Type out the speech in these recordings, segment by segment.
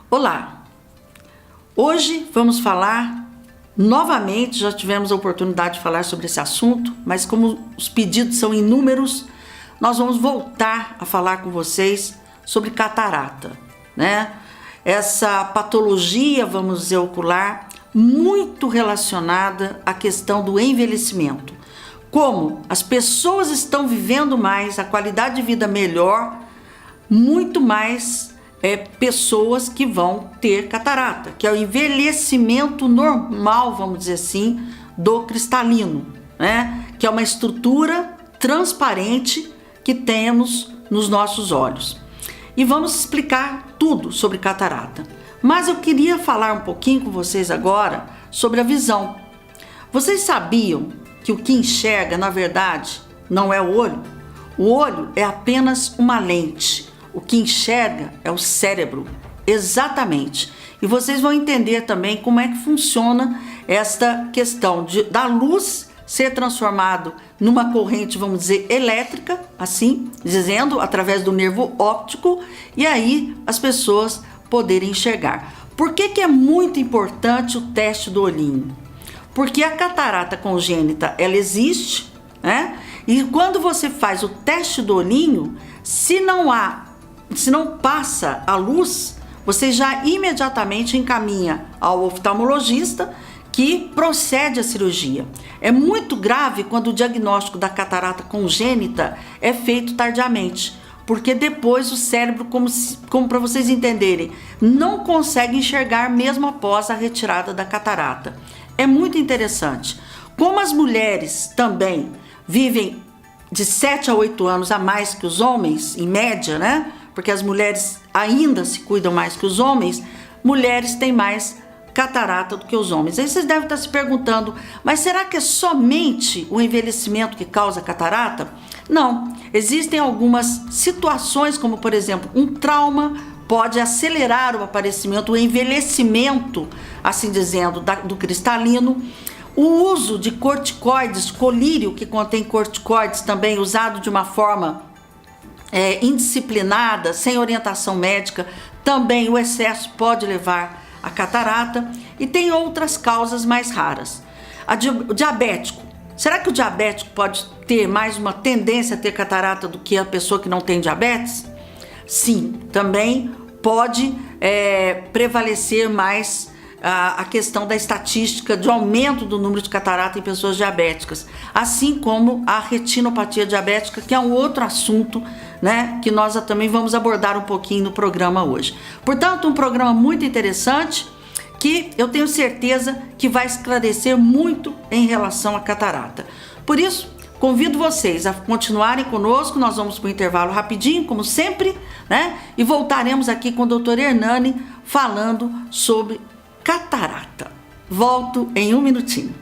Olá! Hoje vamos falar novamente, já tivemos a oportunidade de falar sobre esse assunto, mas como os pedidos são inúmeros, nós vamos voltar a falar com vocês sobre catarata, né? Essa patologia, vamos dizer, ocular, muito relacionada à questão do envelhecimento. Como as pessoas estão vivendo mais, a qualidade de vida melhor, muito mais pessoas que vão ter catarata, que é o envelhecimento normal, vamos dizer assim, do cristalino, né? Que é uma estrutura transparente que temos nos nossos olhos. E vamos explicar tudo sobre catarata. Mas eu queria falar um pouquinho com vocês agora sobre a visão. Vocês sabiam que o que enxerga, na verdade, não é o olho? O olho é apenas uma lente. O que enxerga é o cérebro, exatamente. E vocês vão entender também como é que funciona esta questão da luz ser transformado numa corrente, vamos dizer, elétrica, assim dizendo, através do nervo óptico, e aí as pessoas poderem enxergar. Por que é muito importante o teste do olhinho? Porque a catarata congênita, ela existe, né? E quando você faz o teste do olhinho, se não passa a luz, você já imediatamente encaminha ao oftalmologista que procede à cirurgia. É muito grave quando o diagnóstico da catarata congênita é feito tardiamente, porque depois o cérebro, como para vocês entenderem, não consegue enxergar mesmo após a retirada da catarata. É muito interessante. Como as mulheres também vivem de 7 a 8 anos a mais que os homens, em média, né? Porque as mulheres ainda se cuidam mais que os homens, mulheres têm mais catarata do que os homens. Aí vocês devem estar se perguntando, mas será que é somente o envelhecimento que causa catarata? Não, existem algumas situações, como por exemplo, um trauma pode acelerar o aparecimento, o envelhecimento, assim dizendo, do cristalino. O uso de corticoides, colírio que contém corticoides também usado de uma forma indisciplinada, sem orientação médica, também o excesso pode levar a catarata, e tem outras causas mais raras. O diabético. Será que o diabético pode ter mais uma tendência a ter catarata do que a pessoa que não tem diabetes? Sim, também pode prevalecer mais a questão da estatística de aumento do número de catarata em pessoas diabéticas, assim como a retinopatia diabética, que é um outro assunto, né, que nós também vamos abordar um pouquinho no programa hoje. Portanto, um programa muito interessante que eu tenho certeza que vai esclarecer muito em relação à catarata. Por isso, convido vocês a continuarem conosco. Nós vamos para o intervalo rapidinho, como sempre, né, e voltaremos aqui com o Dr. Hernani falando sobre catarata. Volto em um minutinho.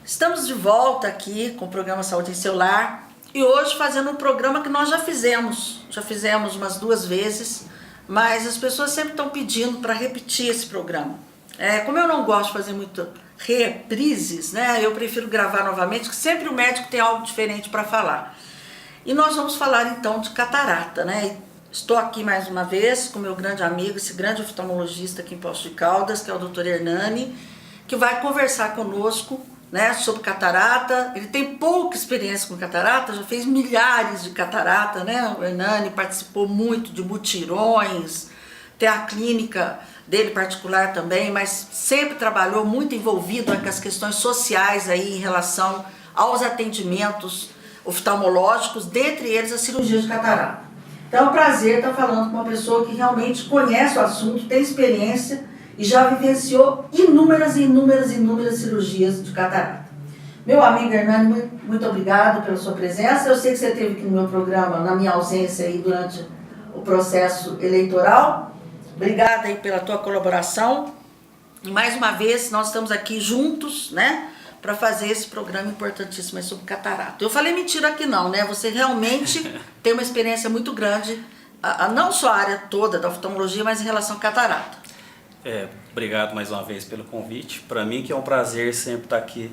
Estamos de volta aqui com o programa Saúde em Seu Lar e hoje fazendo um programa que nós já fizemos umas 2 vezes, mas as pessoas sempre estão pedindo para repetir esse programa. Como eu não gosto de fazer muito reprises, né, eu prefiro gravar novamente, que sempre o médico tem algo diferente para falar. E nós vamos falar então de catarata, né? Estou aqui mais uma vez com meu grande amigo, esse grande oftalmologista aqui em Poços de Caldas, que é o Dr. Hernani, que vai conversar conosco, né, sobre catarata. Ele tem pouca experiência com catarata, já fez milhares de catarata, né? O Hernani participou muito de mutirões, tem a clínica dele particular também, mas sempre trabalhou muito envolvido com as questões sociais aí em relação aos atendimentos oftalmológicos, dentre eles a cirurgia de catarata. Então é um prazer estar falando com uma pessoa que realmente conhece o assunto, tem experiência e já vivenciou inúmeras cirurgias de catarata. Meu amigo Hernani, muito obrigado pela sua presença. Eu sei que você esteve aqui no meu programa, na minha ausência aí durante o processo eleitoral. Obrigada aí pela tua colaboração. E mais uma vez nós estamos aqui juntos, né, para fazer esse programa importantíssimo sobre catarata. Eu falei mentira aqui não, né? Você realmente tem uma experiência muito grande, não só a área toda da oftalmologia, mas em relação à catarata. Obrigado mais uma vez pelo convite. Para mim que é um prazer sempre estar aqui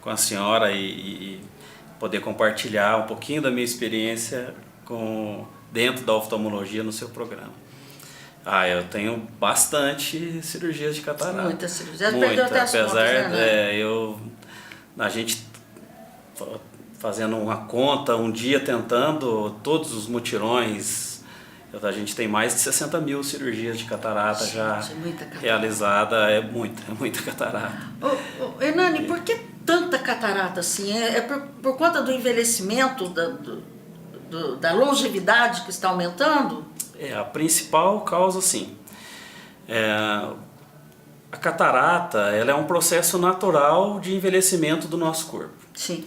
com a senhora e poder compartilhar um pouquinho da minha experiência dentro da oftalmologia no seu programa. Eu tenho bastante cirurgias de catarata. Muitas cirurgias. Muita, Apesar a gente fazendo uma conta, um dia tentando todos os mutirões, a gente tem mais de 60 mil cirurgias de catarata realizada, é muita catarata. Hernani, por que tanta catarata assim? É por conta do envelhecimento, da longevidade que está aumentando? A principal causa, sim. A catarata, ela é um processo natural de envelhecimento do nosso corpo. Sim.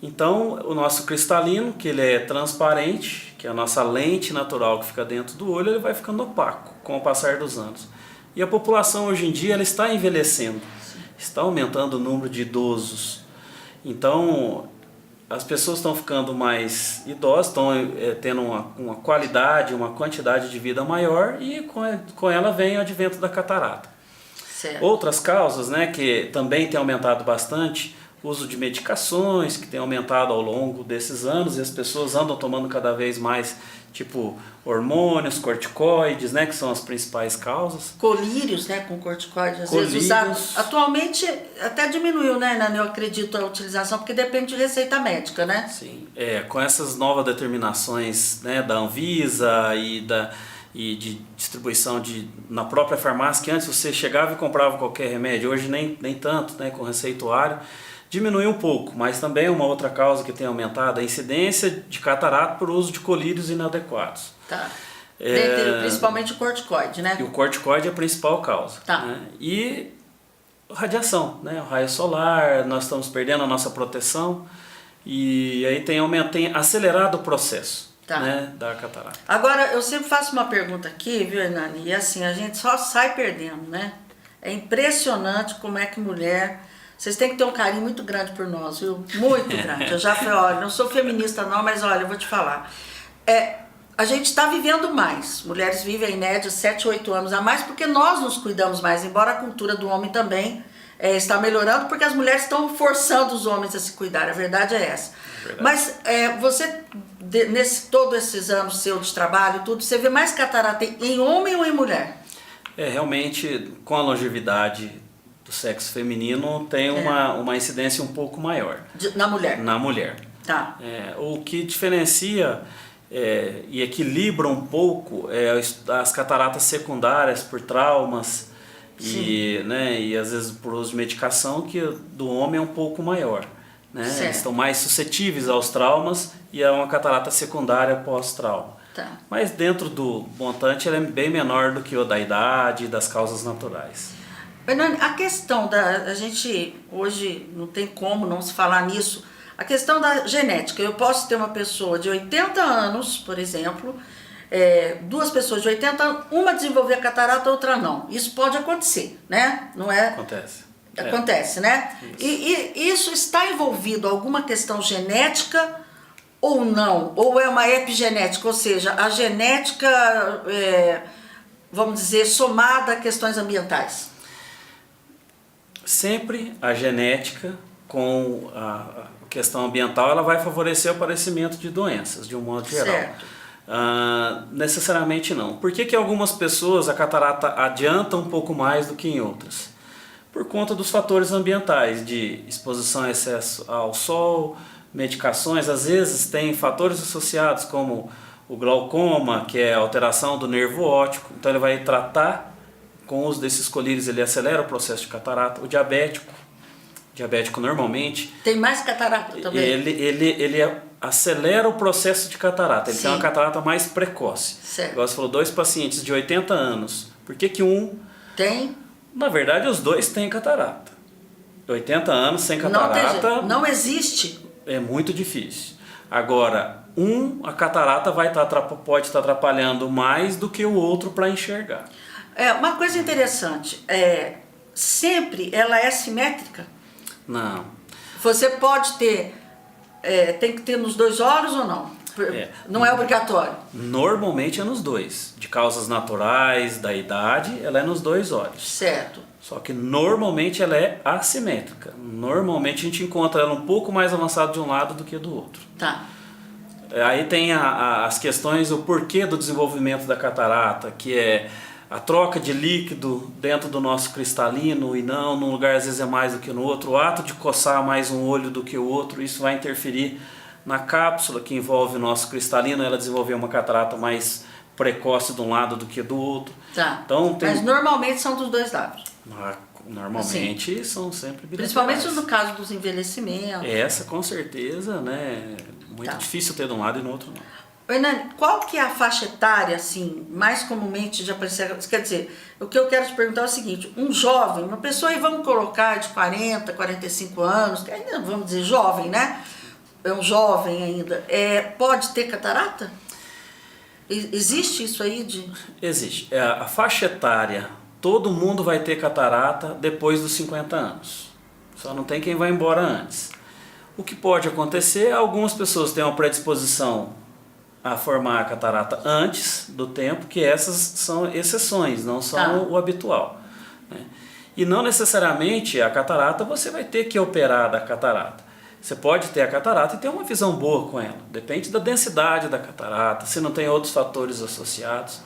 Então, o nosso cristalino, que ele é transparente, que é a nossa lente natural que fica dentro do olho, ele vai ficando opaco com o passar dos anos. E a população hoje em dia ela está envelhecendo, está aumentando o número de idosos. Então, as pessoas estão ficando mais idosas, estão tendo uma qualidade, uma quantidade de vida maior e com ela vem o advento da catarata. Certo. Outras causas, né, que também tem aumentado bastante, o uso de medicações, que tem aumentado ao longo desses anos, e as pessoas andam tomando cada vez mais, tipo, hormônios, corticoides, né, que são as principais causas. Colírios, né, com corticoides, às vezes usados. Atualmente até diminuiu, né, eu acredito, a utilização, porque depende de receita médica, né? Sim, com essas novas determinações, né, da Anvisa e de distribuição na própria farmácia, que antes você chegava e comprava qualquer remédio, hoje nem tanto, né, com receituário, diminuiu um pouco, mas também uma outra causa que tem aumentado é a incidência de catarata por uso de colírios inadequados. Tá. Principalmente o corticoide, né? E o corticoide é a principal causa. Tá. Né? E radiação, né? O raio solar, nós estamos perdendo a nossa proteção e aí tem acelerado o processo. Tá. Né, da catarata. Agora, eu sempre faço uma pergunta aqui, viu, Hernani? E assim, a gente só sai perdendo, né? É impressionante como é que mulher... Vocês têm que ter um carinho muito grande por nós, viu? Muito grande. Eu já falei, olha, não sou feminista não, mas olha, eu vou te falar. A gente está vivendo mais. Mulheres vivem em média 7, 8 anos a mais porque nós nos cuidamos mais, embora a cultura do homem também está melhorando, porque as mulheres estão forçando os homens a se cuidar. A verdade é essa. Verdade. Mas você... todos esses anos seu de trabalho, tudo, você vê mais catarata em homem ou em mulher? Realmente, com a longevidade do sexo feminino, tem uma incidência um pouco maior. Na mulher? Na mulher. Tá. O que diferencia e equilibra um pouco as cataratas secundárias por traumas e às vezes por uso de medicação, que do homem é um pouco maior. Né? Eles estão mais suscetíveis aos traumas e a uma catarata secundária pós-trauma. Tá. Mas dentro do montante ela é bem menor do que o da idade e das causas naturais. Hernani, a questão a gente hoje não tem como não se falar nisso, a questão da genética. Eu posso ter uma pessoa de 80 anos, por exemplo, duas pessoas de 80 anos, uma desenvolver a catarata, outra não. Isso pode acontecer, né? Não é? Acontece, né? E isso está envolvido alguma questão genética ou não? Ou é uma epigenética, ou seja, a genética, vamos dizer, somada a questões ambientais? Sempre a genética com a questão ambiental ela vai favorecer o aparecimento de doenças, de um modo geral. Certo. Necessariamente não. Por que algumas pessoas a catarata adianta um pouco mais do que em outras? Por conta dos fatores ambientais, de exposição a excesso ao sol, medicações, às vezes tem fatores associados como o glaucoma, que é a alteração do nervo óptico, então ele vai tratar com o uso desses colírios, ele acelera o processo de catarata. O diabético normalmente... Tem mais catarata também? Ele acelera o processo de catarata, ele tem uma catarata mais precoce. Certo. Igual você falou, 2 pacientes de 80 anos, por que um... Tem? Na verdade, os 2 têm catarata. 80 anos sem catarata... Não existe. É muito difícil. Agora, a catarata pode estar atrapalhando mais do que o outro para enxergar. Uma coisa interessante, sempre ela é simétrica? Não. Você pode ter, tem que ter nos 2 olhos ou não? Não é obrigatório? Normalmente é nos dois. De causas naturais, da idade, ela é nos dois olhos. Certo. Só que normalmente ela é assimétrica. Normalmente a gente encontra ela um pouco mais avançada de um lado do que do outro. Tá. Aí tem as questões, o porquê do desenvolvimento da catarata, que é a troca de líquido dentro do nosso cristalino e não, num lugar às vezes é mais do que no outro, o ato de coçar mais um olho do que o outro, isso vai interferir na cápsula que envolve o nosso cristalino, ela desenvolver uma catarata mais precoce de um lado do que do outro. Tá. Então, Mas normalmente são dos dois lados. Normalmente são sempre bilaterais. Principalmente no caso dos envelhecimentos. Essa com certeza, né? Muito difícil ter de um lado e no outro não. Hernani, qual que é a faixa etária, assim, mais comumente de aparecer? Quer dizer, o que eu quero te perguntar é o seguinte, um jovem, uma pessoa aí, vamos colocar de 40, 45 anos, que ainda vamos dizer jovem, né? É um jovem ainda, pode ter catarata? Existe isso aí de... Existe. A faixa etária, todo mundo vai ter catarata depois dos 50 anos. Só não tem quem vai embora antes. O que pode acontecer, algumas pessoas têm uma predisposição a formar a catarata antes do tempo, que essas são exceções, não são o habitual, né? E não necessariamente a catarata você vai ter que operar da catarata. Você pode ter a catarata e ter uma visão boa com ela. Depende da densidade da catarata, se não tem outros fatores associados.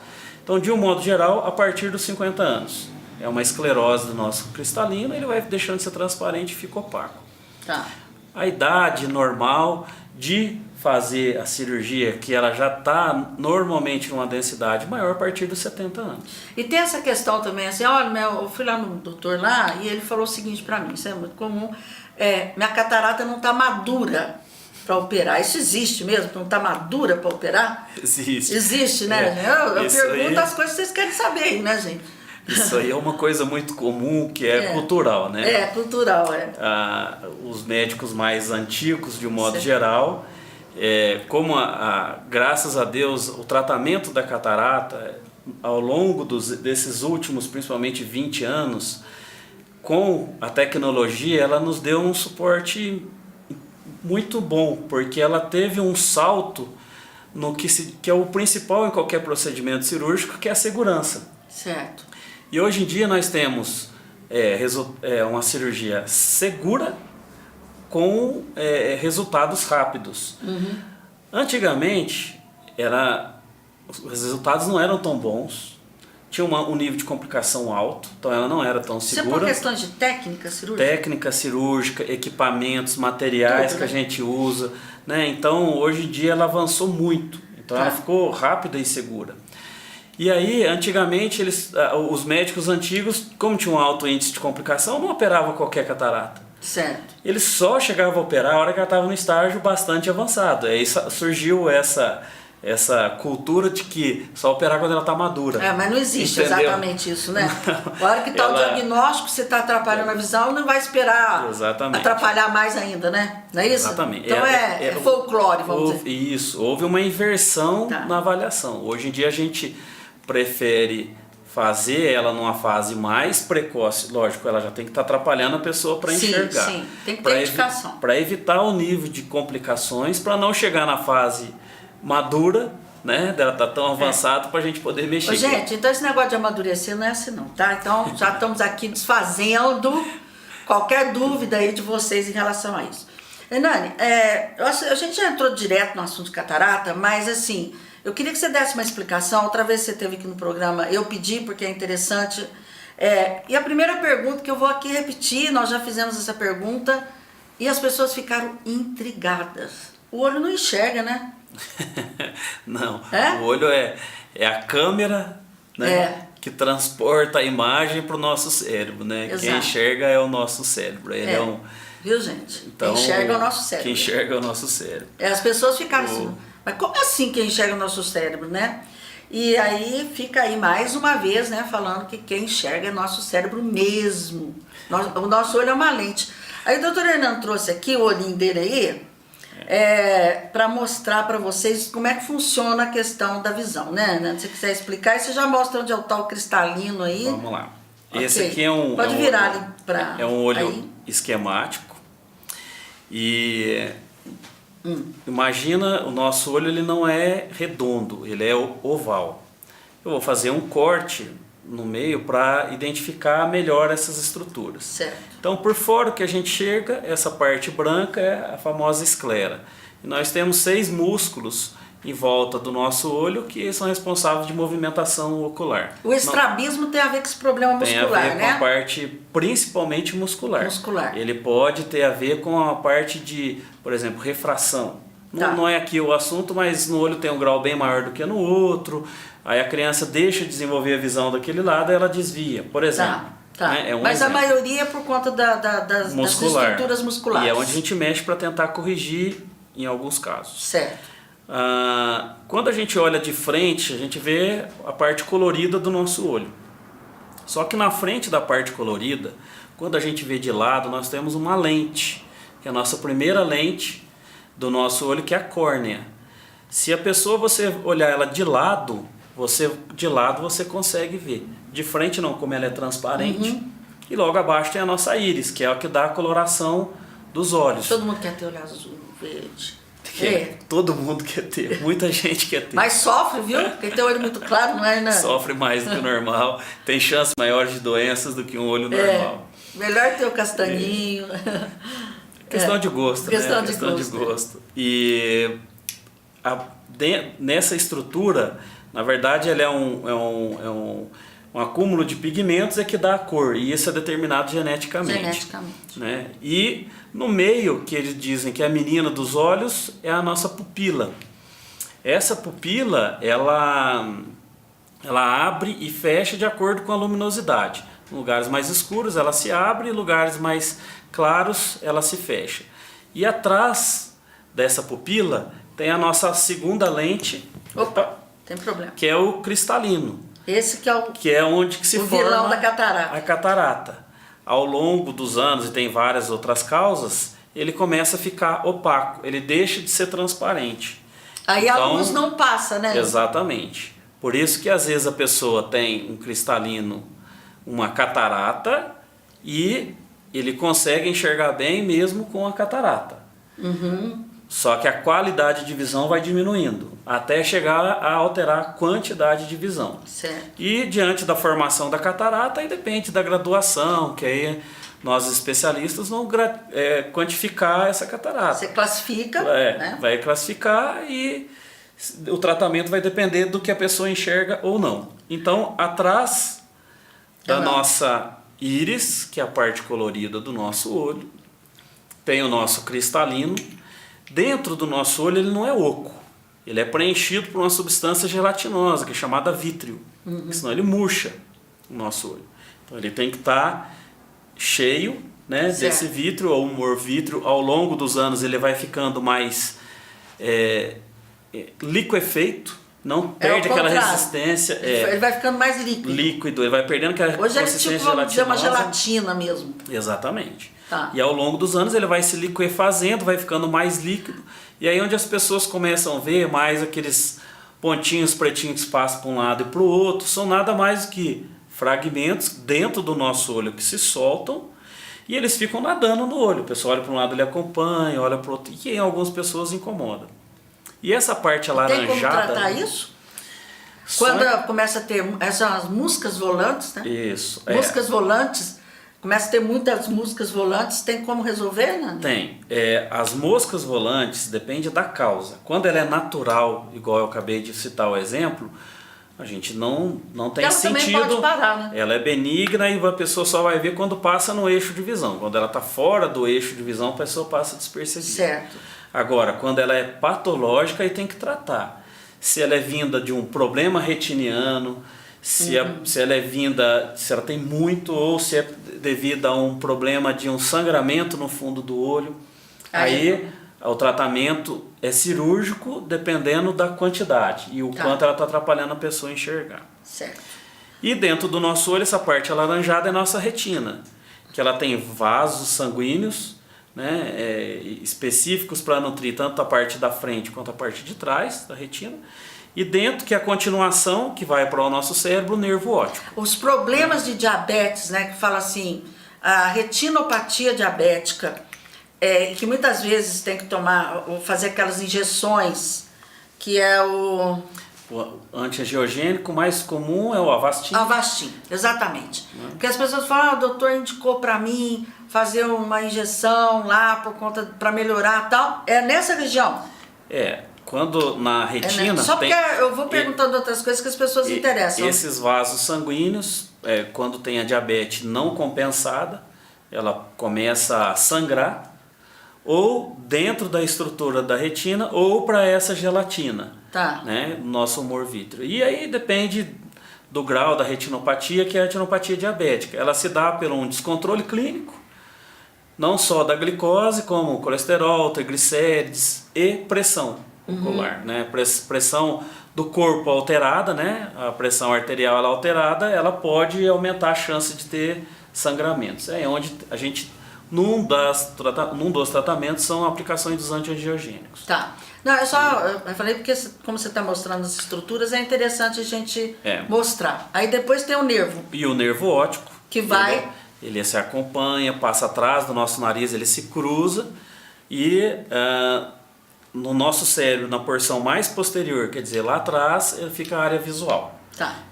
Então, de um modo geral, a partir dos 50 anos. É uma esclerose do nosso cristalino, ele vai deixando de ser transparente e fica opaco. Tá. A idade normal de fazer a cirurgia, que ela já está normalmente numa densidade maior a partir dos 70 anos. E tem essa questão também, assim, olha, eu fui lá no doutor lá e ele falou o seguinte para mim, isso é muito comum, minha catarata não está madura para operar. Isso existe mesmo? Não está madura para operar? Existe. Existe, né? Eu pergunto as coisas que vocês querem saber, né, gente? Isso aí é uma coisa muito comum, que é cultural, né? É, cultural, Os médicos mais antigos, de um modo geral, como graças a Deus, o tratamento da catarata, ao longo desses últimos, principalmente 20 anos, com a tecnologia, ela nos deu um suporte muito bom, porque ela teve um salto no que é o principal em qualquer procedimento cirúrgico, que é a segurança. Certo. E hoje em dia nós temos uma cirurgia segura com resultados rápidos. Uhum. Antigamente, os resultados não eram tão bons, tinha um nível de complicação alto, então ela não era tão segura. Isso é por questões de técnica cirúrgica? Técnica cirúrgica, equipamentos, materiais que a gente usa, né? Então, hoje em dia ela avançou muito, então ela ficou rápida e segura. E aí, antigamente, os médicos antigos, como tinham um alto índice de complicação, não operavam qualquer catarata. Certo. Eles só chegavam a operar a hora que ela estava no estágio bastante avançado. Aí surgiu essa cultura de que só operar quando ela está madura. Mas não existe exatamente isso, né? A hora que está o diagnóstico, você está atrapalhando a visão, não vai esperar atrapalhar mais ainda, né? Não é isso? Exatamente. Então é folclore, vamos dizer. Isso, houve uma inversão na avaliação. Hoje em dia a gente prefere fazer ela numa fase mais precoce, lógico, ela já tem que estar atrapalhando a pessoa para enxergar. Sim, tem que ter indicação. Para evitar o nível de complicações, para não chegar na fase madura, né, dela tá tão avançado para a gente poder mexer. Gente, então esse negócio de amadurecer não é assim não, tá? Então já estamos aqui desfazendo qualquer dúvida aí de vocês em relação a isso. Hernani, a gente já entrou direto no assunto de catarata, mas assim, eu queria que você desse uma explicação. Outra vez você esteve aqui no programa, eu pedi porque é interessante. E a primeira pergunta que eu vou aqui repetir, nós já fizemos essa pergunta e as pessoas ficaram intrigadas. O olho não enxerga, né? Não, o olho é a câmera, né, que transporta a imagem para o nosso cérebro, né? Exato. Quem enxerga é o nosso cérebro. Ele viu, gente? Então, quem enxerga é o nosso cérebro. Quem enxerga é o nosso cérebro. As pessoas ficaram assim, mas como assim quem enxerga o nosso cérebro, né? E aí fica aí mais uma vez, né, falando que quem enxerga é nosso cérebro mesmo. O nosso olho é uma lente. Aí o doutor Hernando trouxe aqui o olhinho dele aí, para mostrar para vocês como é que funciona a questão da visão, né? Se você quiser explicar, você já mostra onde é o tal cristalino aí. Vamos lá. Esse aqui pode virar ali para um olho esquemático e Imagina, o nosso olho ele não é redondo, ele é oval. Eu vou fazer um corte no meio para identificar melhor essas estruturas. Certo. Então, por fora o que a gente enxerga, essa parte branca é a famosa esclera. E nós temos 6 músculos em volta do nosso olho que são responsáveis de movimentação ocular. O estrabismo tem a ver com esse problema muscular, né? Tem a ver com a parte principalmente muscular. Muscular. Ele pode ter a ver com a parte de, por exemplo, refração. Tá. Não é aqui o assunto, mas no olho tem um grau bem maior do que no outro. Aí a criança deixa de desenvolver a visão daquele lado e ela desvia, por exemplo. Tá. Né? É um Mas exemplo. a maioria é por conta das estruturas musculares. E é onde a gente mexe para tentar corrigir em alguns casos. Certo. Quando a gente olha de frente, a gente vê a parte colorida do nosso olho. Só que na frente da parte colorida, quando a gente vê de lado, nós temos uma lente, que é a nossa primeira lente do nosso olho, que é a córnea. Se a pessoa, você olhar ela de lado, você consegue ver. De frente não, como ela é transparente. E logo abaixo tem a nossa íris, que é a que dá a coloração dos olhos. Todo mundo quer ter olho azul, verde. Todo mundo quer ter, muita gente quer ter. Mas sofre, viu? Quem tem olho muito claro não é, né? Sofre mais do que o normal, tem chances maiores de doenças do que um olho normal. Melhor ter o castanhinho. Questão de gosto, Questão né? de Questão de gosto. E nessa estrutura, na verdade, ela é um acúmulo de pigmentos que dá a cor, e isso é determinado geneticamente. Né? E no meio, que eles dizem que é a menina dos olhos, é a nossa pupila. Essa pupila, ela abre e fecha de acordo com a luminosidade. Em lugares mais escuros ela se abre, em lugares mais claros ela se fecha. E atrás dessa pupila tem a nossa segunda lente. Opa, tem problema. Que é o cristalino. Esse que é onde que se o forma vilão da catarata. A catarata. Ao longo dos anos, e tem várias outras causas, ele começa a ficar opaco, ele deixa de ser transparente. Aí então, a luz não passa, né? Exatamente. Por isso que às vezes a pessoa tem um cristalino, uma catarata, e ele consegue enxergar bem mesmo com a catarata. Só que a qualidade de visão vai diminuindo, até chegar a alterar a quantidade de visão. Certo. E diante da formação da catarata, aí depende da graduação, que aí nós especialistas vão quantificar essa catarata. Você classifica, né? Vai classificar e o tratamento vai depender do que a pessoa enxerga ou não. Então, atrás da nossa íris, que é a parte colorida do nosso olho, tem o nosso cristalino. Dentro do nosso olho ele não é oco, ele é preenchido por uma substância gelatinosa, que é chamada vítreo, senão ele murcha o nosso olho. Então ele tem que estar cheio, né, desse vítreo, ou humor vítreo. Ao longo dos anos ele vai ficando mais liquefeito, não perde aquela resistência. Ele vai ficando mais líquido. Líquido, ele vai perdendo aquela consistência gelatinosa. Hoje ele tipo, vamos dizer, uma gelatina mesmo. Exatamente. Tá. E ao longo dos anos ele vai se liquefazendo, vai ficando mais líquido. E aí onde as pessoas começam a ver mais aqueles pontinhos pretinhos que passam para um lado e para o outro, são nada mais do que fragmentos dentro do nosso olho que se soltam e eles ficam nadando no olho. O pessoal olha para um lado, ele acompanha, olha para o outro, e em algumas pessoas incomoda. E essa parte alaranjada... Tem como tratar isso? Quando começa a ter essas moscas volantes, né? Isso. Moscas volantes... Começa a ter muitas moscas volantes, tem como resolver, né? Tem. As moscas volantes depende da causa. Quando ela é natural, igual eu acabei de citar o exemplo, a gente não tem ela sentido. Também pode parar, né? Ela é benigna e a pessoa só vai ver quando passa no eixo de visão. Quando ela está fora do eixo de visão, a pessoa passa despercebida. Certo. Agora, quando ela é patológica, aí tem que tratar. Se ela é vinda de um problema retiniano, se ela é vinda, se ela tem muito, ou se é devido a um problema de um sangramento no fundo do olho. Aí o tratamento é cirúrgico, dependendo da quantidade e o quanto ela está atrapalhando a pessoa a enxergar. Certo. E dentro do nosso olho, essa parte alaranjada é a nossa retina, que ela tem vasos sanguíneos, né, específicos para nutrir tanto a parte da frente quanto a parte de trás da retina. E dentro, que é a continuação, que vai para o nosso cérebro, o nervo óptico. Os problemas de diabetes, né, que fala assim, a retinopatia diabética, que muitas vezes tem que tomar, ou fazer aquelas injeções, que é o antiangiogênico mais comum é o Avastin. Avastin, exatamente. Porque as pessoas falam, o doutor indicou para mim fazer uma injeção lá por conta para melhorar tal. É nessa região? Quando na retina... Só porque eu vou perguntando outras coisas que as pessoas interessam. Esses vasos sanguíneos, quando tem a diabetes não compensada, ela começa a sangrar, ou dentro da estrutura da retina, ou para essa gelatina, né, nosso humor vítreo. E aí depende do grau da retinopatia, que é a retinopatia diabética. Ela se dá por um descontrole clínico, não só da glicose, como colesterol, triglicérides e pressão ocular, né? Pressão do corpo alterada, né? A pressão arterial ela alterada, ela pode aumentar a chance de ter sangramentos. É onde a gente, num dos tratamentos, são aplicações dos antiangiogênicos. Tá. Não, eu falei porque como você está mostrando as estruturas, é interessante a gente mostrar. Aí depois tem o nervo. E o nervo óptico. Que vai... Ele se acompanha, passa atrás do nosso nariz, ele se cruza e no nosso cérebro, na porção mais posterior, quer dizer, lá atrás, fica a área visual.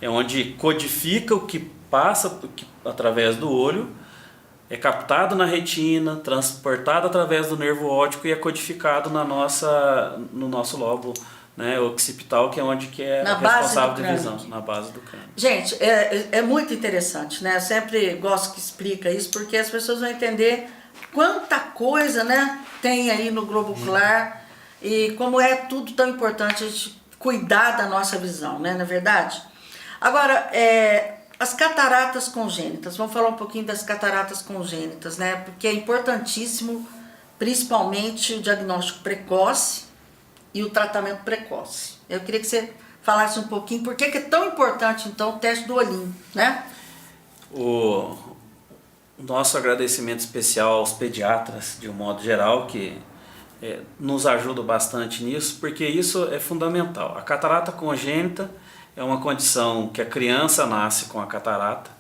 É onde codifica o que passa através do olho, é captado na retina, transportado através do nervo óptico e é codificado no nosso lobo, né, occipital, que é onde é responsável de visão, na base do crânio. Gente, é muito interessante, né? Eu sempre gosto que explica isso, porque as pessoas vão entender quanta coisa, né, tem aí no globo ocular e como é tudo tão importante a gente cuidar da nossa visão, né? Não é verdade? Agora, as cataratas congênitas, vamos falar um pouquinho das cataratas congênitas, né? Porque é importantíssimo, principalmente o diagnóstico precoce e o tratamento precoce. Eu queria que você falasse um pouquinho por que é tão importante, então, o teste do olhinho, né? O nosso agradecimento especial aos pediatras, de um modo geral, que nos ajudam bastante nisso, porque isso é fundamental. A catarata congênita é uma condição que a criança nasce com a catarata,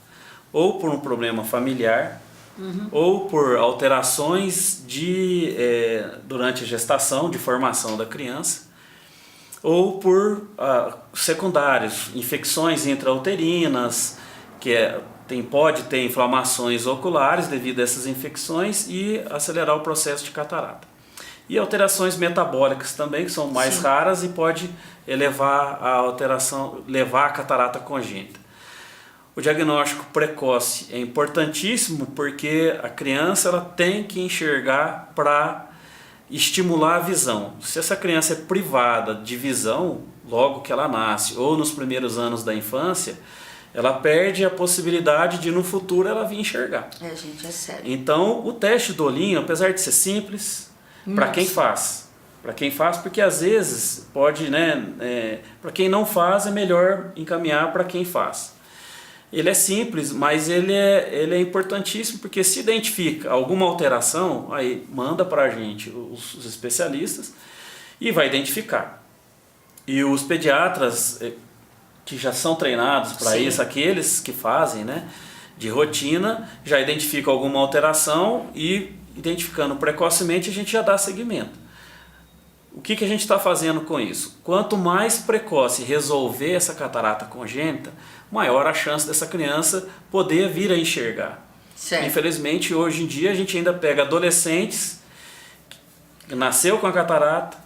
ou por um problema familiar, ou por alterações durante a gestação, de formação da criança, ou por secundários, infecções intrauterinas, que pode ter inflamações oculares devido a essas infecções e acelerar o processo de catarata. E alterações metabólicas também, que são mais raras e pode levar a catarata congênita. O diagnóstico precoce é importantíssimo porque a criança ela tem que enxergar para estimular a visão. Se essa criança é privada de visão logo que ela nasce ou nos primeiros anos da infância, ela perde a possibilidade de no futuro ela vir enxergar. Gente, é sério. Então o teste do olhinho, apesar de ser simples, para quem faz, porque às vezes pode, né, para quem não faz é melhor encaminhar para quem faz. Ele é simples, mas ele é importantíssimo porque se identifica alguma alteração, aí manda para a gente os especialistas e vai identificar. E os pediatras que já são treinados para isso, aqueles que fazem, né, de rotina, já identificam alguma alteração e identificando precocemente a gente já dá seguimento. O que a gente está fazendo com isso? Quanto mais precoce resolver essa catarata congênita, maior a chance dessa criança poder vir a enxergar. Certo. Infelizmente, hoje em dia, a gente ainda pega adolescentes que nasceu com a catarata,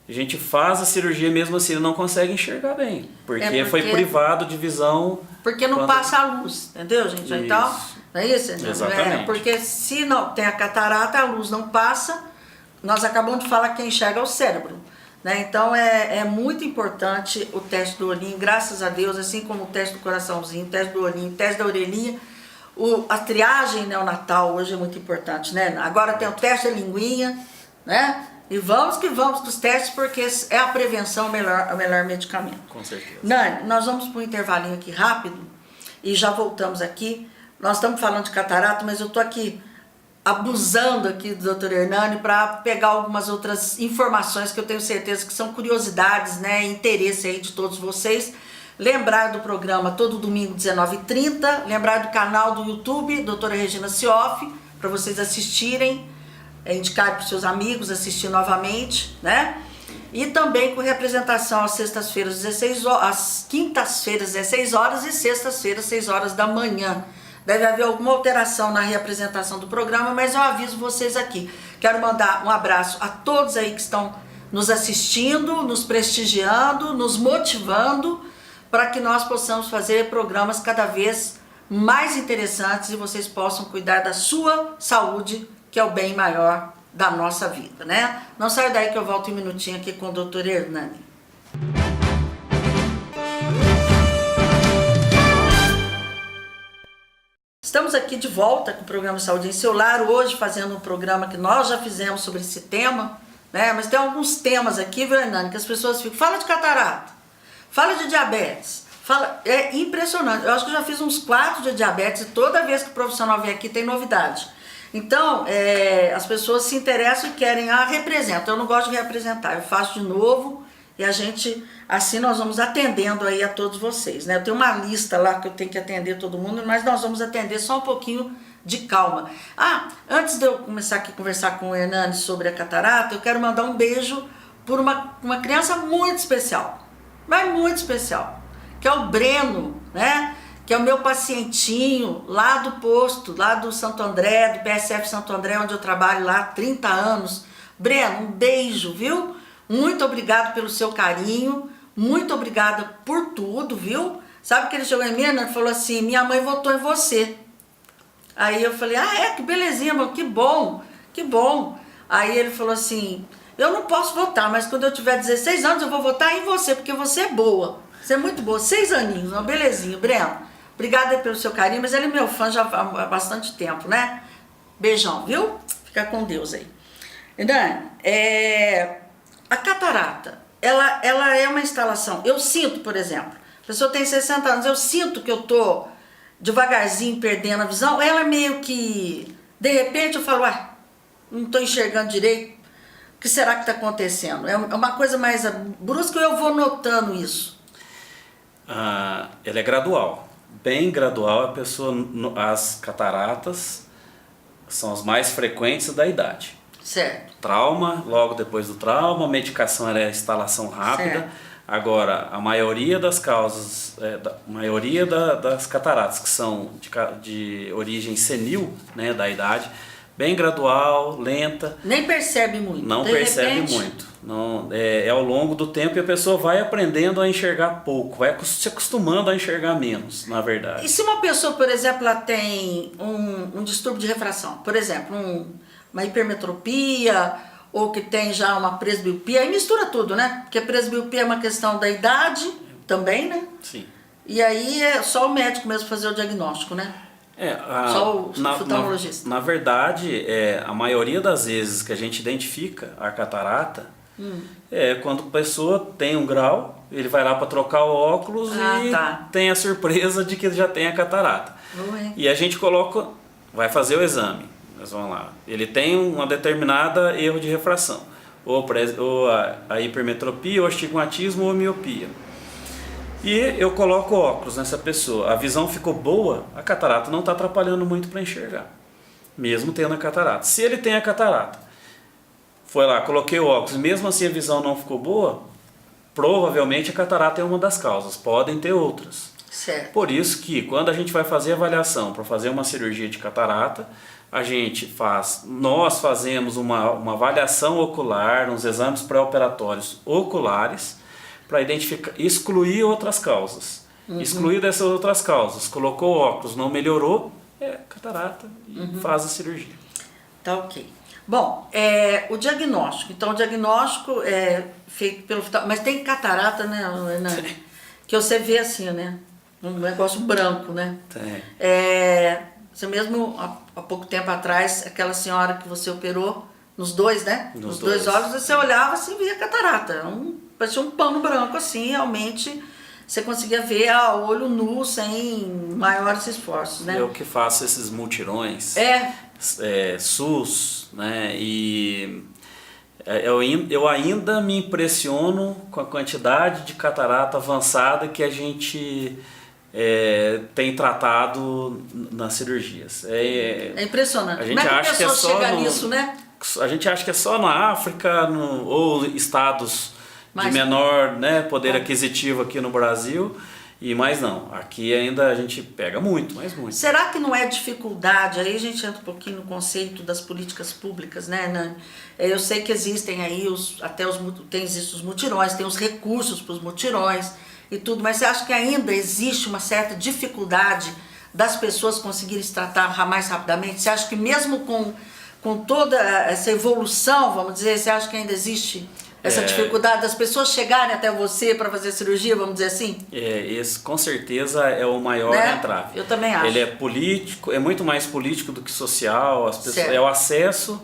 a gente faz a cirurgia mesmo assim, ele não consegue enxergar bem, porque foi privado de visão. Porque não passa a luz, entendeu, gente? Isso. Então, não é isso? Exatamente. Porque se não tem a catarata, a luz não passa, nós acabamos de falar que quem enxerga é o cérebro. Né? Então é muito importante o teste do olhinho, graças a Deus, assim como o teste do coraçãozinho, o teste do olhinho, o teste da orelhinha. A triagem neonatal hoje é muito importante, né? Agora tem o teste da linguinha, né? E vamos que vamos com os testes, porque é a prevenção o melhor medicamento. Com certeza. Nani, nós vamos para um intervalinho aqui rápido e já voltamos aqui. Nós estamos falando de catarata, mas eu estou aqui abusando aqui do Dr. Hernani para pegar algumas outras informações que eu tenho certeza que são curiosidades, né, interesse aí de todos vocês. Lembrar do programa todo domingo 19h30, lembrar do canal do YouTube, doutora Regina Cioff, para vocês assistirem indicar para os seus amigos, assistir novamente, né? E também com representação às sextas-feiras, 16 horas, às quintas-feiras, 16 horas e sextas-feiras, 6 horas da manhã. Deve haver alguma alteração na reapresentação do programa, mas eu aviso vocês aqui. Quero mandar um abraço a todos aí que estão nos assistindo, nos prestigiando, nos motivando para que nós possamos fazer programas cada vez mais interessantes e vocês possam cuidar da sua saúde, que é o bem maior da nossa vida, né? Não saia daí que eu volto um minutinho aqui com o Dr. Hernani. Estamos aqui de volta com o programa Saúde em Seu Lar, hoje fazendo um programa que nós já fizemos sobre esse tema, né? Mas tem alguns temas aqui, viu, Hernani, que as pessoas ficam, fala de catarata, fala de diabetes, é impressionante. Eu acho que eu já fiz uns 4 de diabetes e toda vez que o profissional vem aqui tem novidade. Então, as pessoas se interessam e querem, representa. Eu não gosto de representar, eu faço de novo e a gente, assim nós vamos atendendo aí a todos vocês, né? Eu tenho uma lista lá que eu tenho que atender todo mundo, mas nós vamos atender só um pouquinho de calma. Antes de eu começar aqui a conversar com o Hernani sobre a catarata, eu quero mandar um beijo por uma criança muito especial, mas muito especial, que é o Breno, né? Que é o meu pacientinho lá do posto, lá do Santo André, do PSF Santo André, onde eu trabalho lá há 30 anos. Breno, um beijo, viu? Muito obrigado pelo seu carinho, muito obrigada por tudo, viu? Sabe que ele chegou em mim e falou assim, minha mãe votou em você. Aí eu falei, que belezinha, mano, que bom, que bom. Aí ele falou assim, eu não posso votar, mas quando eu tiver 16 anos eu vou votar em você, porque você é boa. Você é muito boa, 6 aninhos, uma belezinha, Breno. Obrigada pelo seu carinho, mas ele é meu fã já há bastante tempo, né? Beijão, viu? Fica com Deus aí. Hernani, a catarata, ela é uma instalação. Eu sinto, por exemplo, a pessoa tem 60 anos, eu sinto que eu tô devagarzinho perdendo a visão, ela meio que, de repente eu falo, não tô enxergando direito, o que será que tá acontecendo? É uma coisa mais brusca ou eu vou notando isso? Ela é gradual, bem gradual. A pessoa, as cataratas são as mais frequentes da idade. Certo. Trauma, logo depois do trauma, medicação é a instalação rápida. Certo. Agora, a maioria das causas, maioria das cataratas que são de origem senil, né, da idade, bem gradual, lenta. Nem percebe muito. Não percebe muito. Não, é ao longo do tempo e a pessoa vai aprendendo a enxergar pouco, vai se acostumando a enxergar menos, na verdade. E se uma pessoa, por exemplo, ela tem um distúrbio de refração, por exemplo, uma hipermetropia, ou que tem já uma presbiopia, aí mistura tudo, né? Porque a presbiopia é uma questão da idade também, né? Sim. E aí é só o médico mesmo fazer o diagnóstico, né? Só o oftalmologista. Na verdade, a maioria das vezes que a gente identifica a catarata é quando a pessoa tem um grau, ele vai lá para trocar o óculos tem a surpresa de que já tem a catarata. E a gente vai fazer o exame. Nós vamos lá. Ele tem uma determinada erro de refração, ou a hipermetropia, ou astigmatismo, ou miopia. E eu coloco óculos nessa pessoa, a visão ficou boa, a catarata não está atrapalhando muito para enxergar, mesmo tendo a catarata. Se ele tem a catarata, foi lá, coloquei o óculos, mesmo assim a visão não ficou boa, provavelmente a catarata é uma das causas, podem ter outras. Certo. Por isso que quando a gente vai fazer a avaliação para fazer uma cirurgia de catarata, nós fazemos uma avaliação ocular, uns exames pré-operatórios oculares, para excluir outras causas. Excluir dessas outras causas. Colocou óculos, não melhorou, catarata e faz a cirurgia. Tá ok. Bom, o diagnóstico. Então, o diagnóstico é feito pelo... Mas tem catarata, né, Hernani? Que você vê assim, né? Um negócio branco, né? Tem. Você mesmo, há pouco tempo atrás, aquela senhora que você operou, nos dois, né? Nos dois olhos, você olhava assim e via catarata. Parecia um pano branco assim, realmente você conseguia ver a olho nu, sem maiores esforços, né? Eu que faço esses mutirões, SUS, né? E eu ainda me impressiono com a quantidade de catarata avançada que a gente tem tratado nas cirurgias. É impressionante. A gente Como é que a acha que é pessoa só chega nisso, né? a gente acha que é só na África ou estados de menor, né, poder aquisitivo aqui no Brasil. Mas não, aqui ainda a gente pega muito, mas muito. Será que não é dificuldade? Aí a gente entra um pouquinho no conceito das políticas públicas, né, Nani? Eu sei que existem aí existem os mutirões, tem os recursos para os mutirões e tudo, mas você acha que ainda existe uma certa dificuldade das pessoas conseguirem se tratar mais rapidamente? Você acha que mesmo com toda essa evolução, vamos dizer, você acha que ainda existe essa dificuldade das pessoas chegarem até você para fazer cirurgia, vamos dizer assim? Esse com certeza é o maior entrave. Eu também acho. Ele é político, é muito mais político do que social. É o acesso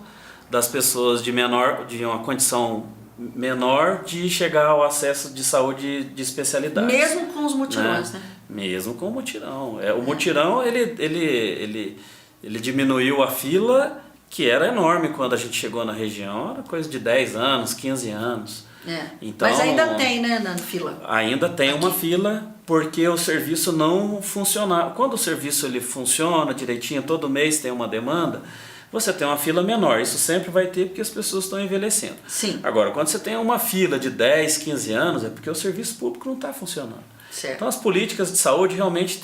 das pessoas de uma condição menor de chegar ao acesso de saúde de especialidade. Mesmo com os mutirões, né? Mesmo com o mutirão. O mutirão, ele diminuiu a fila, que era enorme quando a gente chegou na região, era coisa de 10 anos, 15 anos. Então, mas ainda tem, né, na fila? Ainda tem uma fila, porque o serviço não funciona. Quando o serviço ele funciona direitinho, todo mês tem uma demanda, você tem uma fila menor. Isso sempre vai ter, porque as pessoas estão envelhecendo. Sim. Agora, quando você tem uma fila de 10, 15 anos, é porque o serviço público não está funcionando. Certo. Então, as políticas de saúde realmente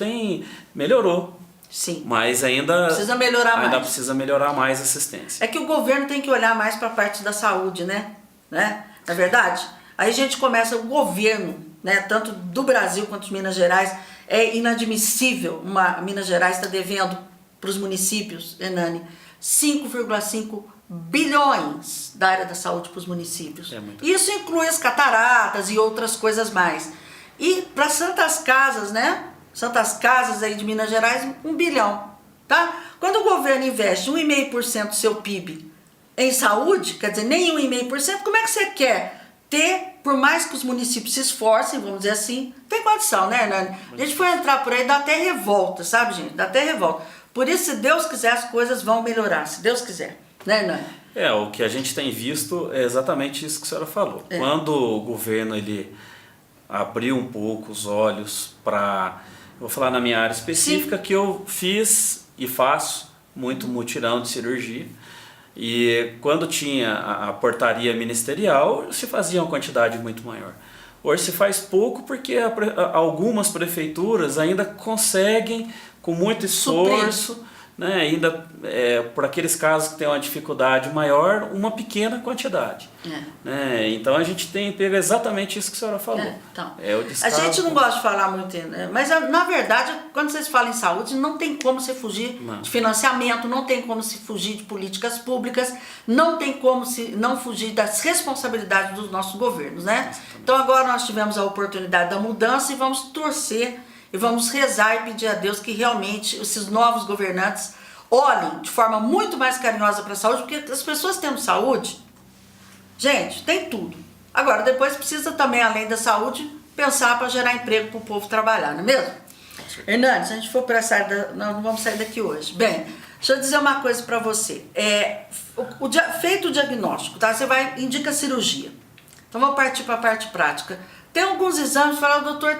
melhorou. Sim. Mas ainda precisa melhorar mais. Ainda precisa melhorar mais a assistência. É que o governo tem que olhar mais para a parte da saúde, né? Na verdade, aí a gente começa o governo, né, tanto do Brasil quanto de Minas Gerais, é inadmissível. Minas Gerais está devendo para os municípios, Nani, 5,5 bilhões da área da saúde para os municípios. Isso inclui as cataratas e outras coisas mais. E para Santas Casas, né? Santas Casas aí de Minas Gerais, 1 bilhão, tá? Quando o governo investe 1,5% do seu PIB em saúde, quer dizer, nem 1,5%, como é que você quer ter, por mais que os municípios se esforcem, vamos dizer assim, tem condição, né, Hernani? A gente foi entrar por aí, dá até revolta, sabe, gente? Dá até revolta. Por isso, se Deus quiser, as coisas vão melhorar, se Deus quiser, né, Hernani? O que a gente tem visto é exatamente isso que a senhora falou. Quando o governo, ele abriu um pouco os olhos para... Vou falar na minha área específica, que eu fiz e faço muito mutirão de cirurgia. E quando tinha a portaria ministerial, se fazia uma quantidade muito maior. Hoje se faz pouco porque algumas prefeituras ainda conseguem, com muito esforço, né, ainda por aqueles casos que tem uma dificuldade maior, uma pequena quantidade. Né? Então a gente tem pego exatamente isso que a senhora falou. O descaso. A gente não gosta de falar muito, né? Mas na verdade, quando vocês falam em saúde, não tem como se fugir de financiamento, não tem como se fugir de políticas públicas, não tem como se não fugir das responsabilidades dos nossos governos, né? Exatamente. Então agora nós tivemos a oportunidade da mudança e vamos torcer e vamos rezar e pedir a Deus que realmente esses novos governantes olhem de forma muito mais carinhosa para a saúde, porque as pessoas tendo saúde, gente, tem tudo. Agora, depois precisa também, além da saúde, pensar para gerar emprego para o povo trabalhar, não é mesmo? Hernani, se a gente for para essa área, nós não vamos sair daqui hoje. Bem, deixa eu dizer uma coisa para você. Feito o diagnóstico, tá? Você indica cirurgia. Então, vamos partir para a parte prática. Tem alguns exames, o doutor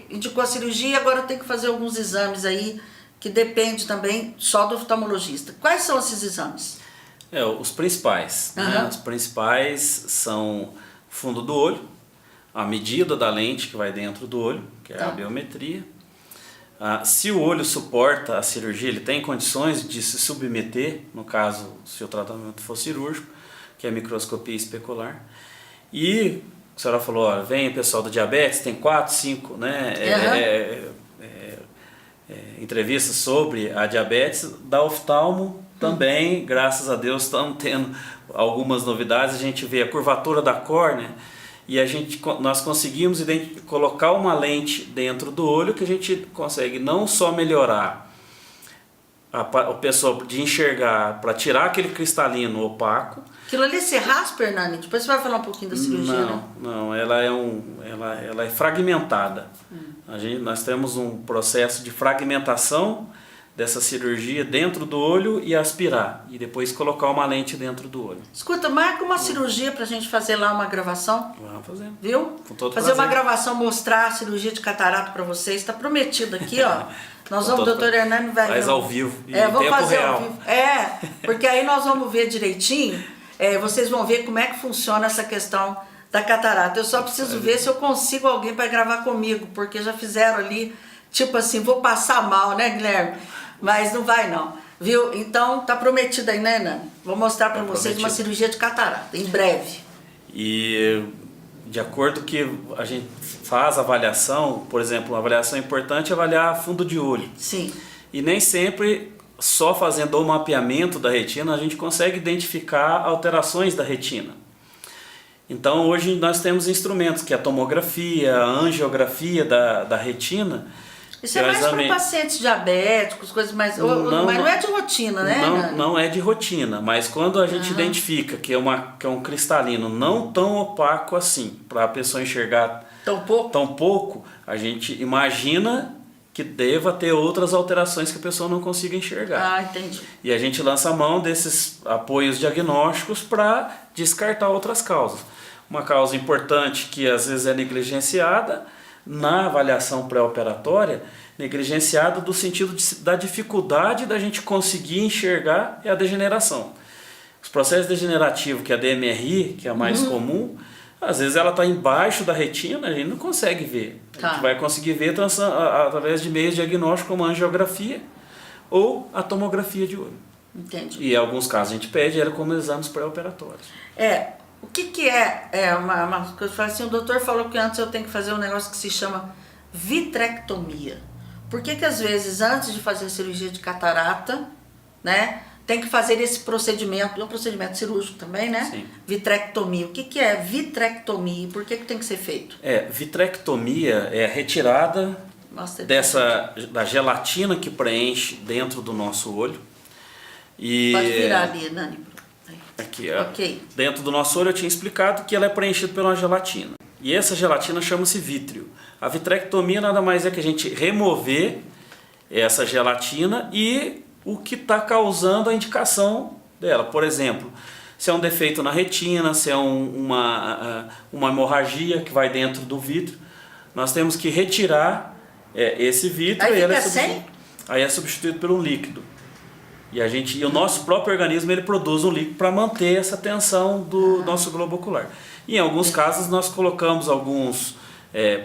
indicou a cirurgia, agora tem que fazer alguns exames aí, que depende também só do oftalmologista. Quais são esses exames? Os principais. Né? Os principais são fundo do olho, a medida da lente que vai dentro do olho, que é a biometria. Se o olho suporta a cirurgia, ele tem condições de se submeter, no caso, se o tratamento for cirúrgico, que é a microscopia especular. E a senhora falou, vem o pessoal do diabetes, tem 4, 5, né, entrevistas sobre a diabetes. Da oftalmo também, graças a Deus, estamos tendo algumas novidades. A gente vê a curvatura da córnea e nós conseguimos colocar uma lente dentro do olho que a gente consegue não só melhorar a pessoa de enxergar, para tirar aquele cristalino opaco. Aquilo ali você raspa, Hernani? Depois você vai falar um pouquinho da cirurgia, Não, ela é fragmentada. Nós temos um processo de fragmentação dessa cirurgia dentro do olho e aspirar. E depois colocar uma lente dentro do olho. Escuta, marca uma cirurgia pra gente fazer lá uma gravação. Vamos fazer. Viu? Com todo fazer uma prazer. gravação, mostrar a cirurgia de catarata pra vocês. Tá prometido aqui, ó. Nós vamos, o todo doutor Hernani vai... Faz ao vivo, em vamos tempo fazer real. ao vivo. Porque aí nós vamos ver direitinho, vocês vão ver como é que funciona essa questão da catarata. Eu só preciso ver se eu consigo alguém para gravar comigo, porque já fizeram ali, tipo assim, vou passar mal, né, Guilherme? Mas não vai não, viu? Então tá prometido aí, né, Hernani? Vou mostrar para vocês uma cirurgia de catarata, em breve. E de acordo que a gente faz a avaliação, por exemplo, uma avaliação importante é avaliar fundo de olho. Sim. E nem sempre, só fazendo o mapeamento da retina, a gente consegue identificar alterações da retina. Então hoje nós temos instrumentos que é a tomografia, a angiografia da retina. Isso é mais para pacientes diabéticos, coisas mais... mas não é de rotina, né? Não é de rotina, mas quando a gente identifica que é um cristalino não tão opaco assim, para a pessoa enxergar tão pouco, a gente imagina que deva ter outras alterações que a pessoa não consiga enxergar. Ah, entendi. E a gente lança a mão desses apoios diagnósticos para descartar outras causas. Uma causa importante que às vezes é negligenciada na avaliação pré-operatória, negligenciada do sentido da dificuldade da gente conseguir enxergar é a degeneração. Os processos degenerativos, que é a DMRI, que é a mais comum, às vezes ela está embaixo da retina, a gente não consegue ver. A gente vai conseguir ver através de meios diagnósticos como a angiografia ou a tomografia de olho. Entendi. E em alguns casos a gente pede ela como exames pré-operatórios. O que é uma coisa? Eu falei assim, o doutor falou que antes eu tenho que fazer um negócio que se chama vitrectomia. Por que às vezes antes de fazer a cirurgia de catarata, né, tem que fazer esse procedimento, é um procedimento cirúrgico também, né? Sim. Vitrectomia. O que é vitrectomia e por que tem que ser feito? Vitrectomia é a retirada da gelatina que preenche dentro do nosso olho. Pode virar ali, Nani. Aqui, dentro do nosso olho eu tinha explicado que ela é preenchida por uma gelatina. E essa gelatina chama-se vítreo. A vitrectomia nada mais é que a gente remover essa gelatina e o que está causando a indicação dela. Por exemplo, se é um defeito na retina, se é uma hemorragia que vai dentro do vítreo, nós temos que retirar esse vítreo. Aí é substituído por um líquido. E o nosso próprio organismo ele produz um líquido para manter essa tensão do nosso globo ocular. E em alguns casos nós colocamos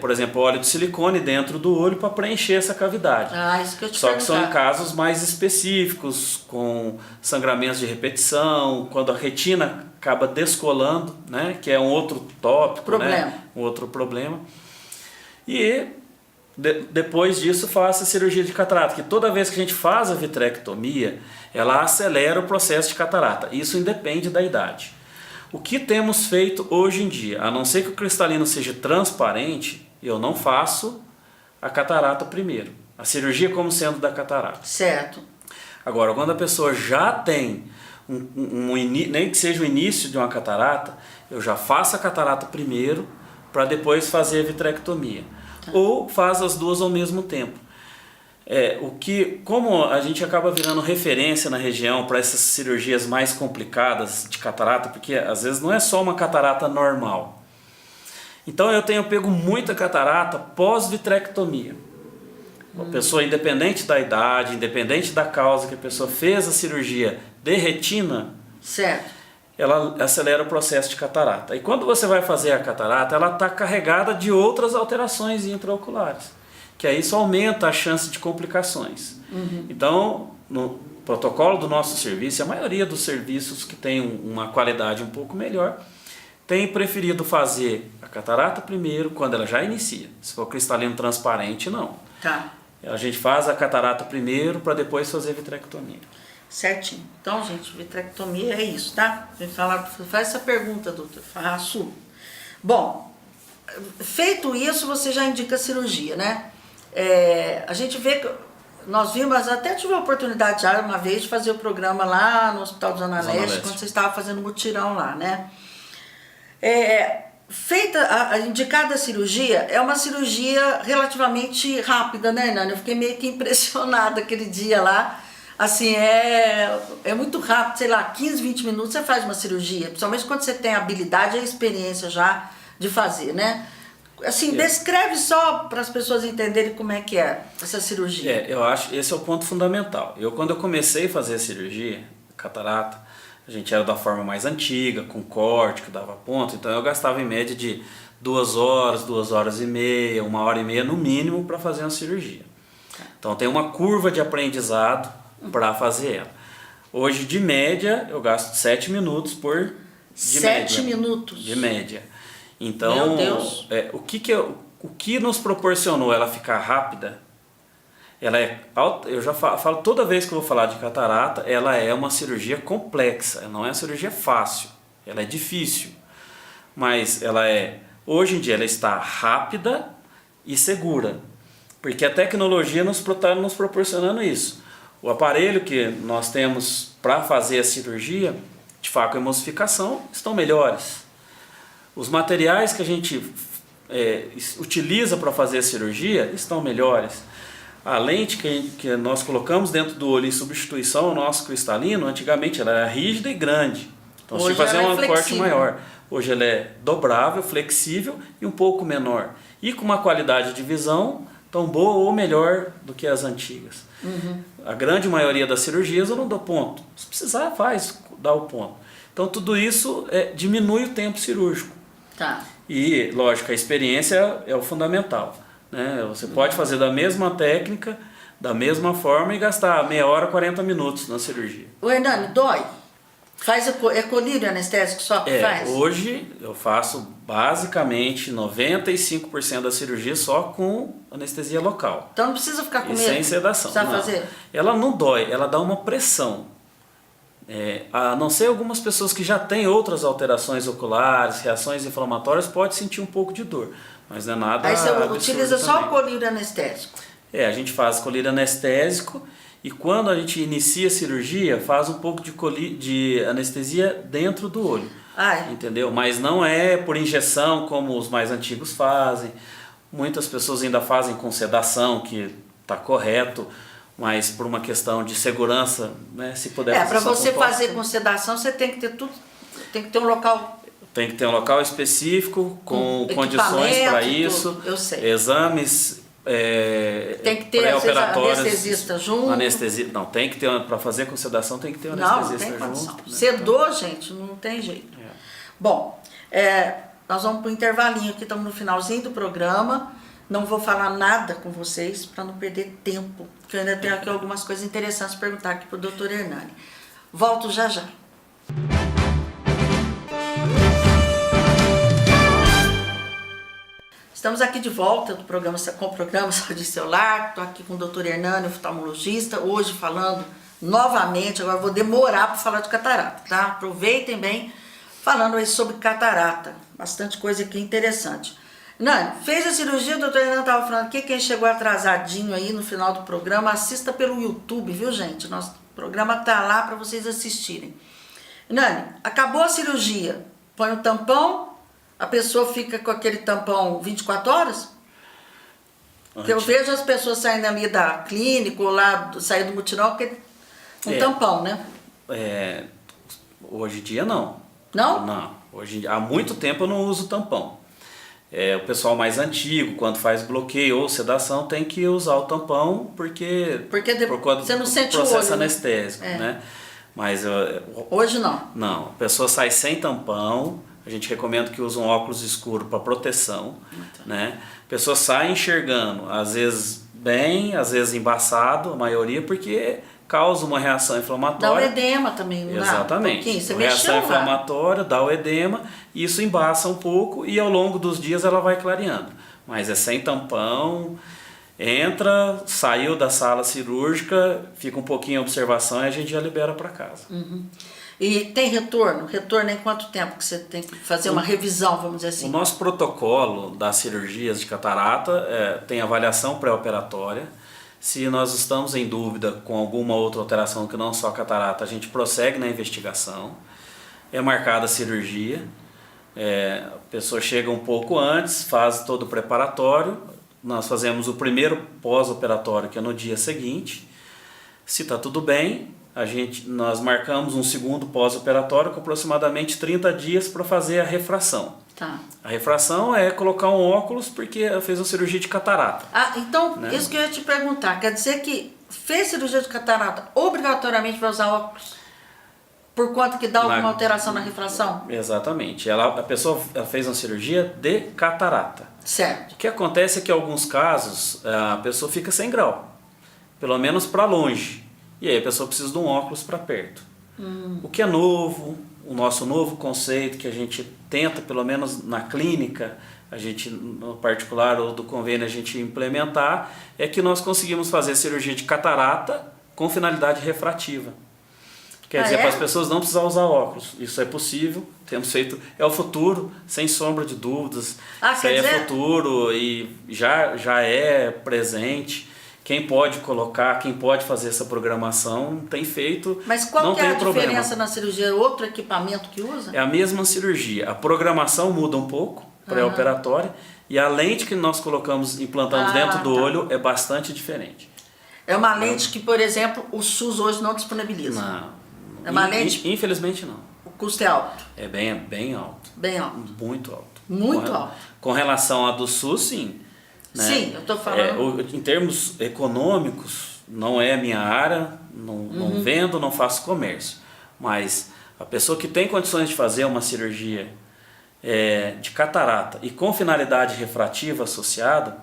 por exemplo, óleo de silicone dentro do olho para preencher essa cavidade. Isso que eu te Só que são em casos mais específicos, com sangramentos de repetição, quando a retina acaba descolando, né, que é um outro tópico, um outro problema. E depois disso faça a cirurgia de catarata, que toda vez que a gente faz a vitrectomia, ela acelera o processo de catarata. Isso independe da idade. O que temos feito hoje em dia, a não ser que o cristalino seja transparente, eu não faço a catarata primeiro. A cirurgia como sendo da catarata. Certo. Agora, quando a pessoa já tem nem que seja o início de uma catarata, eu já faço a catarata primeiro para depois fazer a vitrectomia. Ou faz as duas ao mesmo tempo. Como a gente acaba virando referência na região para essas cirurgias mais complicadas de catarata, porque às vezes não é só uma catarata normal. Então eu tenho pego muita catarata pós-vitrectomia. A pessoa, independente da idade, independente da causa que a pessoa fez a cirurgia de retina, ela acelera o processo de catarata. E quando você vai fazer a catarata, ela está carregada de outras alterações intraoculares, que aí isso aumenta a chance de complicações. Então, no protocolo do nosso serviço, a maioria dos serviços que tem uma qualidade um pouco melhor, tem preferido fazer a catarata primeiro, quando ela já inicia. Se for cristalino transparente, não. A gente faz a catarata primeiro, para depois fazer a vitrectomia. Certinho. Então, gente, vitrectomia é isso, tá? A gente faz essa pergunta, doutor. Faço. Bom, feito isso, você já indica a cirurgia, né? A gente vê que nós vimos, até tive a oportunidade já uma vez de fazer o programa lá no Hospital do Zona Leste, quando você estava fazendo mutirão lá, né? feita a indicada cirurgia, é uma cirurgia relativamente rápida, né, Hernani? Eu fiquei meio que impressionada aquele dia lá. Assim, é muito rápido, sei lá, 15, 20 minutos você faz uma cirurgia, principalmente quando você tem a habilidade e a experiência já de fazer, né? Assim, descreve só para as pessoas entenderem como é que é essa cirurgia. Eu acho que esse é o ponto fundamental. Quando eu comecei a fazer a cirurgia, catarata, a gente era da forma mais antiga, com corte, que dava ponto, então eu gastava em média de 2 horas, 2 horas e meia, 1 hora e meia no mínimo para fazer uma cirurgia. Então tem uma curva de aprendizado para fazer ela. Hoje, de média, eu gasto 7 minutos por... 7 minutos? De média. Então, meu Deus. O que nos proporcionou ela ficar rápida, eu já falo toda vez que eu vou falar de catarata, ela é uma cirurgia complexa, ela não é uma cirurgia fácil, ela é difícil, mas hoje em dia ela está rápida e segura, porque a tecnologia está nos proporcionando isso. O aparelho que nós temos para fazer a cirurgia de facoemulsificação estão melhores. Os materiais que a gente utiliza para fazer a cirurgia estão melhores. A lente que nós colocamos dentro do olho em substituição ao nosso cristalino, antigamente ela era rígida e grande. Então se fazer um corte maior. Hoje ela é dobrável, flexível e um pouco menor. E com uma qualidade de visão tão boa ou melhor do que as antigas. Uhum. A grande maioria das cirurgias eu não dou ponto. Se precisar, dá o ponto. Então tudo isso diminui o tempo cirúrgico. Tá. E, lógico, a experiência é o fundamental. Né? Você pode fazer da mesma técnica, da mesma forma e gastar meia hora, 40 minutos na cirurgia. O Hernani, dói? É colírio anestésico só que faz? Hoje eu faço basicamente 95% da cirurgia só com anestesia local. Então não precisa ficar com medo? E sem sedação. Precisa fazer? Ela não dói, ela dá uma pressão. A não ser algumas pessoas que já têm outras alterações oculares, reações inflamatórias, pode sentir um pouco de dor, mas não é nada. Aí você utiliza só o colírio anestésico? A gente faz colírio anestésico e quando a gente inicia a cirurgia, faz um pouco de anestesia dentro do olho. Entendeu? Mas não é por injeção como os mais antigos fazem. Muitas pessoas ainda fazem com sedação, que está correto. Mas por uma questão de segurança, né, se puder fazer. Para você fazer com sedação, você tem que ter tudo, tem que ter um local. Tem que ter um local específico, com condições para isso. Tudo, eu sei. Exames tem que ter anestesista junto. Não, tem que ter, para fazer com sedação tem que ter um anestesista junto. Né? Sedou, gente, não tem jeito. Bom, nós vamos para o intervalinho aqui, estamos no finalzinho do programa. Não vou falar nada com vocês para não perder tempo, porque eu ainda tenho aqui algumas coisas interessantes para perguntar aqui para o Dr. Hernani. Volto já já. Estamos aqui de volta com o programa Saúde Celular. Estou aqui com o Dr. Hernani, oftalmologista, hoje falando novamente, agora vou demorar para falar de catarata, tá? Aproveitem bem, falando aí sobre catarata, bastante coisa aqui interessante. Nani, fez a cirurgia, o doutor Hernani estava falando aqui, quem chegou atrasadinho aí no final do programa, assista pelo YouTube, viu gente? Nosso programa tá lá para vocês assistirem. Nani, acabou a cirurgia, põe o tampão, a pessoa fica com aquele tampão 24 horas? Porque eu vejo as pessoas saindo ali da clínica ou lá, saindo do mutirão, com tampão, né? Hoje em dia não. Não? Não. Há muito tempo eu não uso tampão. O pessoal mais antigo, quando faz bloqueio ou sedação, tem que usar o tampão porque por conta você não sente do processo o olho, anestésico, né? Mas hoje não. Não, a pessoa sai sem tampão. A gente recomenda que use um óculos escuro para proteção, né? A pessoa sai enxergando, às vezes bem, às vezes embaçado, a maioria, porque causa uma reação inflamatória. Dá o edema também, não dá? Exatamente. Você reação inflamatória, dá o edema, isso embaça um pouco e ao longo dos dias ela vai clareando. Mas é sem tampão, entra, saiu da sala cirúrgica, fica um pouquinho em observação e a gente já libera para casa. Uhum. E tem retorno? Retorno em quanto tempo que você tem que fazer uma revisão, vamos dizer assim? O nosso protocolo das cirurgias de catarata tem avaliação pré-operatória. Se nós estamos em dúvida com alguma outra alteração que não só a catarata, a gente prossegue na investigação. É marcada a cirurgia, A pessoa chega um pouco antes, faz todo o preparatório, nós fazemos o primeiro pós-operatório, que é no dia seguinte. Se está tudo bem, nós marcamos um segundo pós-operatório com aproximadamente 30 dias para fazer a refração. Tá. A refração é colocar um óculos porque fez uma cirurgia de catarata. Então, né? Isso que eu ia te perguntar, quer dizer que fez cirurgia de catarata, obrigatoriamente vai usar óculos? Por conta que dá alguma alteração na refração? Exatamente. A pessoa fez uma cirurgia de catarata. Certo. O que acontece é que em alguns casos a pessoa fica sem grau, pelo menos para longe. E aí a pessoa precisa de um óculos para perto. O que é novo, o nosso novo conceito que a gente tenta, pelo menos na clínica, a gente, no particular ou do convênio, a gente implementar, é que nós conseguimos fazer cirurgia de catarata com finalidade refrativa. Quer dizer, para as pessoas não precisar usar óculos. Isso é possível, temos feito, é o futuro, sem sombra de dúvidas. Isso aí é futuro e já é presente. Quem pode colocar, quem pode fazer essa programação tem feito. Mas qual não que é a problema. diferença na cirurgia? É outro equipamento que usa? É a mesma cirurgia. A programação muda um pouco, pré-operatória, e a lente que nós implantamos dentro do olho é bastante diferente. É uma lente que, por exemplo, o SUS hoje não disponibiliza. Não. É uma lente? Infelizmente não. O custo é alto? É bem alto. Bem alto. Muito alto. Muito alto. Com relação à do SUS, sim. Né? Sim, eu estou falando. Em termos econômicos, não é a minha área, não vendo, não faço comércio. Mas a pessoa que tem condições de fazer uma cirurgia de catarata e com finalidade refrativa associada,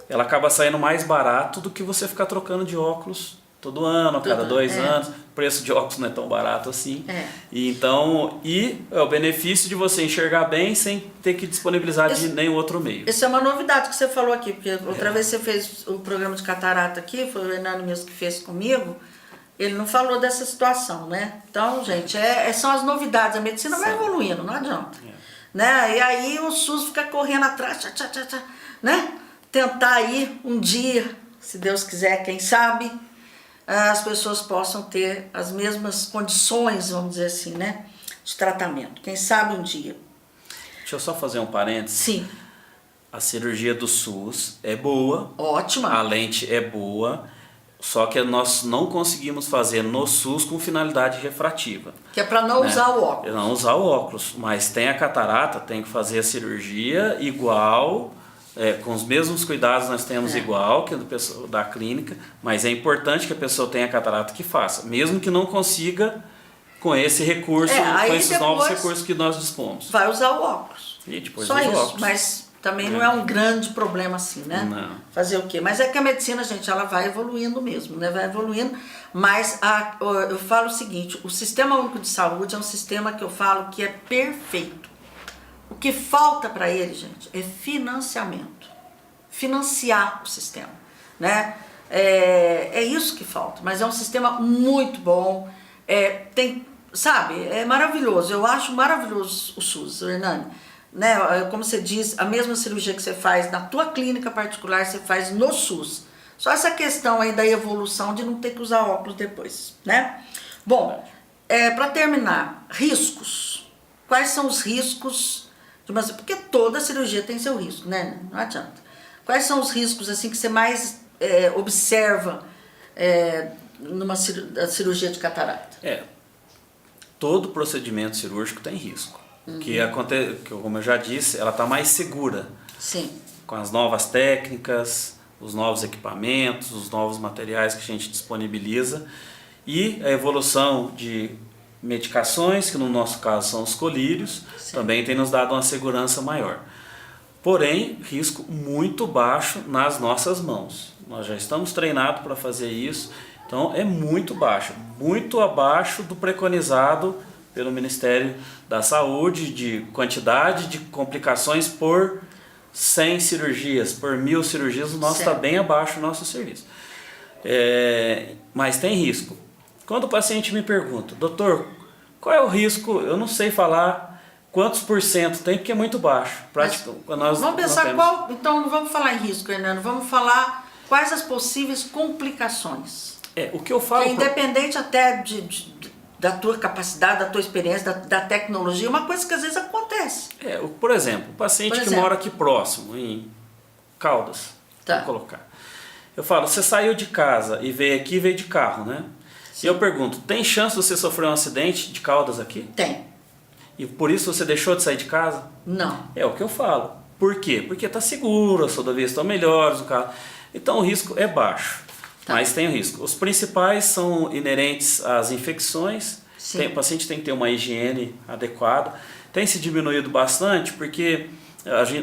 ela acaba saindo mais barato do que você ficar trocando de óculos todo ano, a cada 2 anos. O preço de óculos não é tão barato assim. E é o benefício de você enxergar bem sem ter que disponibilizar de nenhum outro meio. Isso é uma novidade que você falou aqui, porque outra vez você fez o programa de catarata aqui, foi o Hernando mesmo que fez comigo, ele não falou dessa situação, né? Então, gente, são as novidades, a medicina vai evoluindo, não adianta. Né? E aí o SUS fica correndo atrás, né? Tentar aí um dia, se Deus quiser, quem sabe, as pessoas possam ter as mesmas condições, vamos dizer assim, né, de tratamento. Quem sabe um dia. Deixa eu só fazer um parênteses. Sim. A cirurgia do SUS é boa. Ótima. A lente é boa, só que nós não conseguimos fazer no SUS com finalidade refrativa. Que é para não usar o óculos. Não usar o óculos, mas tem a catarata, tem que fazer a cirurgia igual... com os mesmos cuidados nós temos igual que da clínica, mas é importante que a pessoa tenha catarata que faça, mesmo que não consiga com esse recurso, com esses novos recursos que nós dispomos. Vai usar o óculos. E depois só usa isso, o óculos. mas também não é um grande problema assim, né? Não. Fazer o quê? Mas é que a medicina, gente, ela vai evoluindo mesmo, né? Vai evoluindo, mas eu falo o seguinte, o Sistema Único de Saúde é um sistema que eu falo que é perfeito. O que falta para ele, gente, é financiamento. Financiar o sistema, né? É isso que falta, mas é um sistema muito bom. É maravilhoso. Eu acho maravilhoso o SUS, Hernani. Né? Como você diz, a mesma cirurgia que você faz na tua clínica particular, você faz no SUS. Só essa questão aí da evolução de não ter que usar óculos depois, né? Bom, para terminar, riscos. Quais são os riscos? Porque toda cirurgia tem seu risco, né? Não adianta. Quais são os riscos assim que você mais observa numa cirurgia de catarata? Todo procedimento cirúrgico tem risco. Que como eu já disse, ela está mais segura. Sim. Com as novas técnicas, os novos equipamentos, os novos materiais que a gente disponibiliza e a evolução de medicações, que no nosso caso são os colírios, também tem nos dado uma segurança maior. Porém, risco muito baixo nas nossas mãos. Nós já estamos treinados para fazer isso, então é muito baixo, muito abaixo do preconizado pelo Ministério da Saúde de quantidade de complicações por 100 cirurgias, por 1000 cirurgias, o nosso está bem abaixo do nosso serviço. Mas tem risco. Quando o paciente me pergunta, doutor, qual é o risco? Eu não sei falar quantos por cento tem, porque é muito baixo. Vamos pensar qual... Então, não vamos falar em risco, Hernando. Vamos falar quais as possíveis complicações. O que eu falo... Que é independente até da tua capacidade, da tua experiência, da tecnologia, uma coisa que às vezes acontece. Por exemplo, o paciente que mora aqui próximo, em Caldas, Tá. vou colocar. Eu falo, você saiu de casa e veio aqui, veio de carro, né? Sim. E eu pergunto, tem chance de você sofrer um acidente de Caldas aqui? Tem. E por isso você deixou de sair de casa? Não. É o que eu falo. Por quê? Porque está seguro, as rodovias estão melhores, o carro. Então o risco é baixo, mas tem o risco. Os principais são inerentes às infecções. O paciente tem que ter uma higiene adequada. Tem se diminuído bastante porque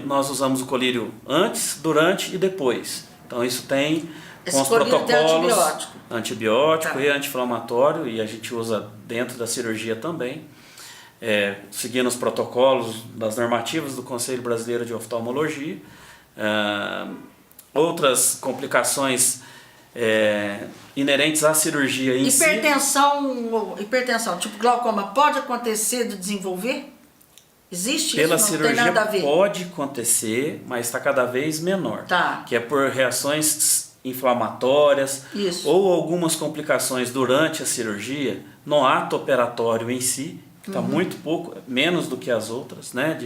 nós usamos o colírio antes, durante e depois. Então isso tem com os protocolos antibiótico e anti-inflamatório, e a gente usa dentro da cirurgia também. Seguindo os protocolos das normativas do Conselho Brasileiro de Oftalmologia. Outras complicações inerentes à cirurgia em si. Hipertensão, tipo glaucoma, pode acontecer de desenvolver? Existe Pela isso? Não cirurgia tem nada a ver. pode acontecer, mas está cada vez menor. Tá. Que é por reações inflamatórias ou algumas complicações durante a cirurgia, no ato operatório em si, que está muito pouco, menos do que as outras, né?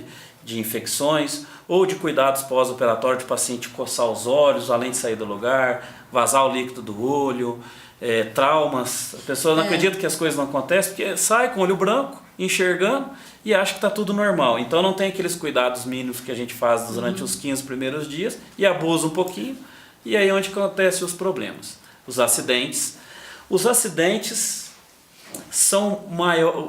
De infecções, ou de cuidados pós-operatórios de paciente coçar os olhos, além de sair do lugar, vazar o líquido do olho, traumas. A pessoa não acredita que as coisas não acontecem, porque sai com o olho branco, enxergando, e acha que está tudo normal. Então não tem aqueles cuidados mínimos que a gente faz durante os 15 primeiros dias, e abusa um pouquinho, e aí é onde acontecem os problemas. Os acidentes. Os acidentes são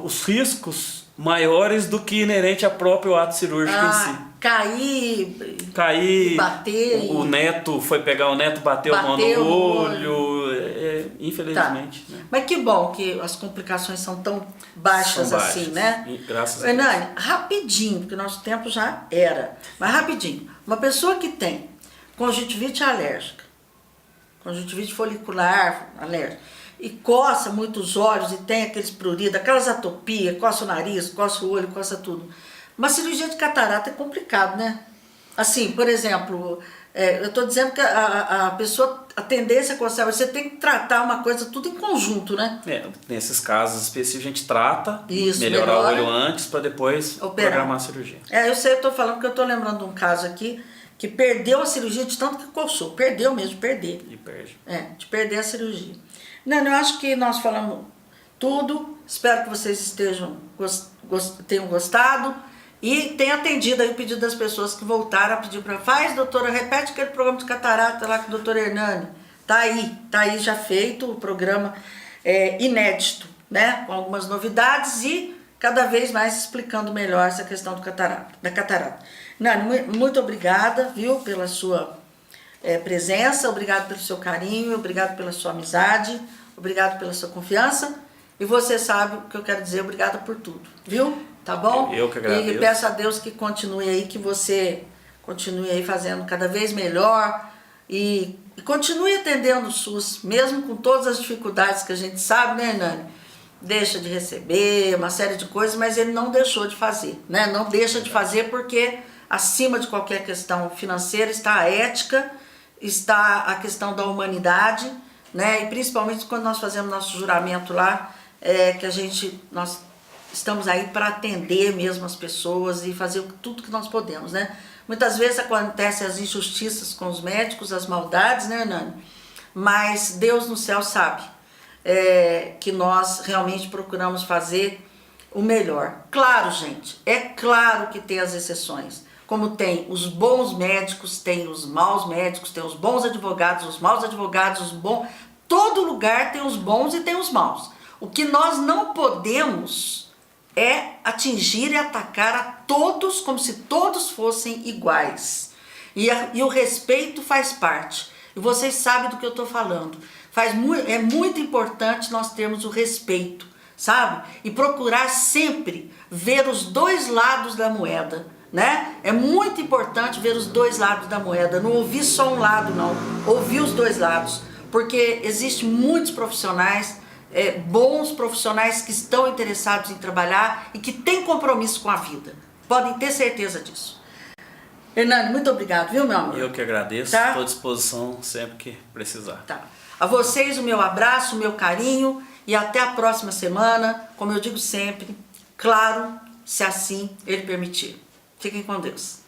os riscos maiores do que inerente ao próprio ato cirúrgico em si. Cair, bater. O neto foi pegar o neto, bateu a mão no olho, infelizmente. Tá. Né? Mas que bom que as complicações são tão baixas, assim, né? Graças a Deus. Hernani, rapidinho, porque nosso tempo já era, mas rapidinho. Uma pessoa que tem conjuntivite alérgica, conjuntivite folicular alérgica, e coça muito os olhos e tem aqueles pruridos, aquelas atopias, coça o nariz, coça o olho, coça tudo. Uma cirurgia de catarata é complicado, né? Assim, por exemplo, eu estou dizendo que a pessoa, a tendência a coçar, você tem que tratar uma coisa tudo em conjunto, né? Nesses casos específicos a gente trata, melhorar o olho antes para depois programar a cirurgia. Eu sei, eu estou falando que eu estou lembrando de um caso aqui que perdeu a cirurgia de tanto que coçou. Perdeu mesmo, perder. E perde. De perder a cirurgia. Não, eu acho que nós falamos tudo. Espero que vocês tenham gostado e tenham atendido aí o pedido das pessoas que voltaram a pedir para doutora, repete aquele programa de catarata lá com o doutor Hernani. Tá aí já feito o programa inédito, né? Com algumas novidades e cada vez mais explicando melhor essa questão da catarata. Hernani, muito obrigada, viu, pela sua presença, obrigado pelo seu carinho, obrigado pela sua amizade, obrigado pela sua confiança, e você sabe o que eu quero dizer, obrigada por tudo, viu? Tá bom? Eu que agradeço. E peço a Deus que continue aí, que você continue aí fazendo cada vez melhor e continue atendendo o SUS, mesmo com todas as dificuldades que a gente sabe, né, Hernani? Deixa de receber, uma série de coisas, mas ele não deixou de fazer, né? Não deixa de fazer porque acima de qualquer questão financeira está a ética, está a questão da humanidade, né? E principalmente quando nós fazemos nosso juramento lá, que nós estamos aí para atender mesmo as pessoas e fazer tudo que nós podemos, né? Muitas vezes acontecem as injustiças com os médicos, as maldades, né, Hernani? Mas Deus no céu sabe que nós realmente procuramos fazer o melhor. Claro, gente, é claro que tem as exceções. Como tem os bons médicos, tem os maus médicos, tem os bons advogados, os maus advogados, os bons... Todo lugar tem os bons e tem os maus. O que nós não podemos é atingir e atacar a todos como se todos fossem iguais. E o respeito faz parte. E vocês sabem do que eu estou falando. É muito importante nós termos o respeito, sabe? E procurar sempre ver os dois lados da moeda, né? É muito importante ver os dois lados da moeda. Não ouvir só um lado, não. Ouvir os dois lados. Porque existem muitos profissionais, bons profissionais que estão interessados em trabalhar e que têm compromisso com a vida. Podem ter certeza disso. Hernani, muito obrigado, viu, meu amor? Eu que agradeço, estou à disposição sempre que precisar. Tá. A vocês o meu abraço, o meu carinho e até a próxima semana, como eu digo sempre, claro, se assim Ele permitir. Fiquem com Deus.